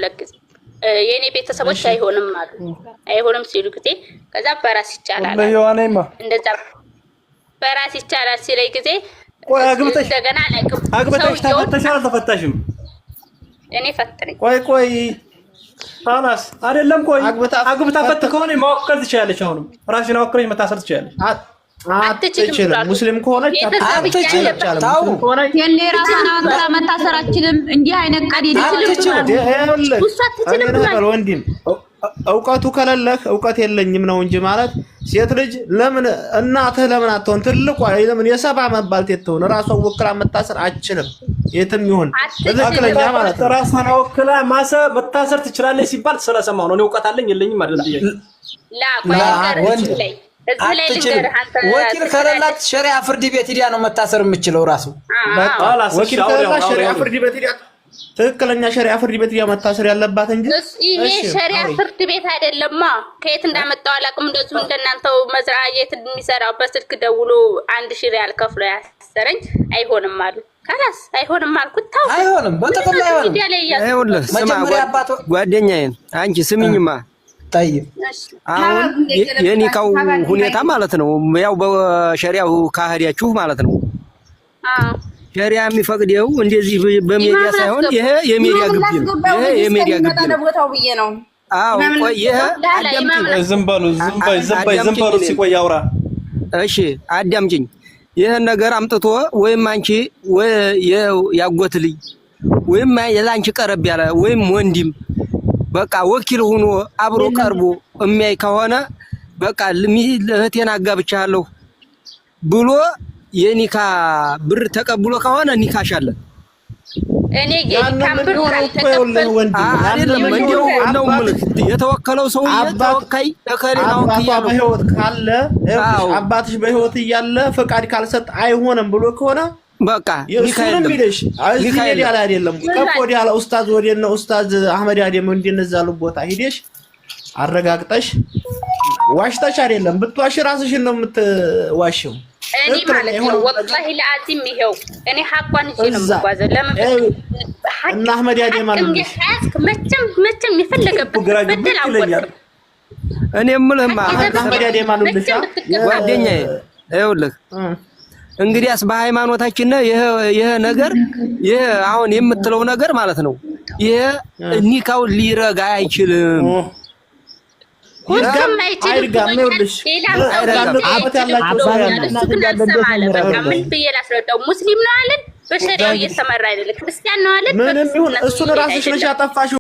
ለሁለት ጊዜ የኔ ቤተሰቦች አይሆንም አሉ። አይሆንም ሲሉ ጊዜ ከዛ በራስ ይቻላል እንደዛ በራስ ይቻላል ሲለይ ጊዜ ቆይ አግብተሽ እንደገና አግብተሽ ተፈተሻል አልተፈታሽም? እኔ ፈትነኝ ቆይ خلاص አይደለም ቆይ አግብታ ፈት ከሆነ ማወከል ትችላለሽ። አሁንም ራስሽን አወክረሽ መታሰር ትችላለሽ። አትችልም። ሙስሊም ከሆነች አትችልም። ታው የኔ ራስና አወክራ መታሰር አትችልም። እንዲህ አይነት ቀዲድ ወንድም እውቀቱ ከሌለህ እውቀት የለኝም ነው እንጂ ማለት ሴት ልጅ ለምን እናትህ ለምን አትሆን ትልቋ ለምን የሰባ መባልት የትሆን ራሷ ወክላ መታሰር አትችልም። የትም ይሁን ትክክለኛ ማለት ራሷን ወክላ መታሰር ትችላለች ሲባል ስለሰማው ነው። እውቀት አለኝ የለኝም አይደለም ጥያቄ ወኪል ከሌላት ሸሪዓ ፍርድ ቤት ሂዳ ነው መታሰር የምችለው ራሱ ወኪል ከሌላት ሸሪዓ ፍርድ ቤት ሂዳ ትክክለኛ ሸሪዓ ፍርድ ቤት ሂዳ መታሰር ያለባት እንጂ ይሄ ሸሪዓ ፍርድ ቤት አይደለማ። ከየት እንዳመጣው አላውቅም። እንደዚሁ እንደናንተው መዝራየት የሚሰራው በስልክ ደውሎ 1000 ሪያል ከፍሎ ያሰረኝ አይሆንም አሉ። ካላስ አይሆንም አልኩት። ታው አይሆንም በጥቅም ላይ አይሆንም። አይሆንም። መጀመሪያ አባቶ ጓደኛዬን አንቺ ስሚኝማ طيب አሁን የኒካው ሁኔታ ማለት ነው ያው በሸሪዓው ካህዲያችሁ ማለት ነው። ሸሪዓ የሚፈቅደው እንደዚህ በሚዲያ ሳይሆን ይሄ የሚዲያ ግቢ ነው። ይሄ የሚዲያ ግቢ ነው። አዎ ቆይ ይሄ ዝም በሉ ሲቆይ አውራ። እሺ አዳምጪኝ። ይሄን ነገር አምጥቶ ወይም አንቺ ወይ ያጎት ልጅ ወይም የላንቺ ቀረብ ያለ ወይም ወንድም በቃ ወኪል ሆኖ አብሮ ቀርቦ የሚያይ ከሆነ በቃ ለእህቴን አጋብቻለሁ ብሎ የኒካ ብር ተቀብሎ ከሆነ ኒካሻለ እኔ የኒካን ብር አይደለም እንደው ነው ማለት የተወከለው ሰው ተወካይ ተከሪናው በህይወት ካለ አባትሽ በህይወት እያለ ፈቃድ ካልሰጥ አይሆንም ብሎ ከሆነ በቃ ይካየለም ይካየል አይደለም ከቆዲ ያለ ኡስታዝ ወዲነ ኡስታዝ አህመድ አደም እንደነዛሉ ቦታ ሂደሽ አረጋግጠሽ ዋሽታሽ አይደለም ብትዋሽ ራስሽን ነው የምትዋሽው። እኔ ማለት ነው ወላሂ ለአዚም ይሄው እኔ ሐቋን እሺ ነው የምጓዘው። ለምን እና አህመድ አደም አለሽ መቼም የፈለገበት በደል አወጣ። እኔ የምልህማ አህመድ አደም አለሽ ጓደኛዬ ይኸውልህ እንግዲያስ በሃይማኖታችን ይሄ ነገር ይሄ አሁን የምትለው ነገር ማለት ነው ይሄ ኒካው ሊረጋ አይችልም። ሁሉም አይችልም። ምን ብዬ ላስረዳው? ሙስሊም ነው አለን በሸሪዓው እየተመራ አይደለም ክርስቲያን ነው አለን። ምንም ይሁን እሱን ራስሽ ነሽ ያጠፋሽው።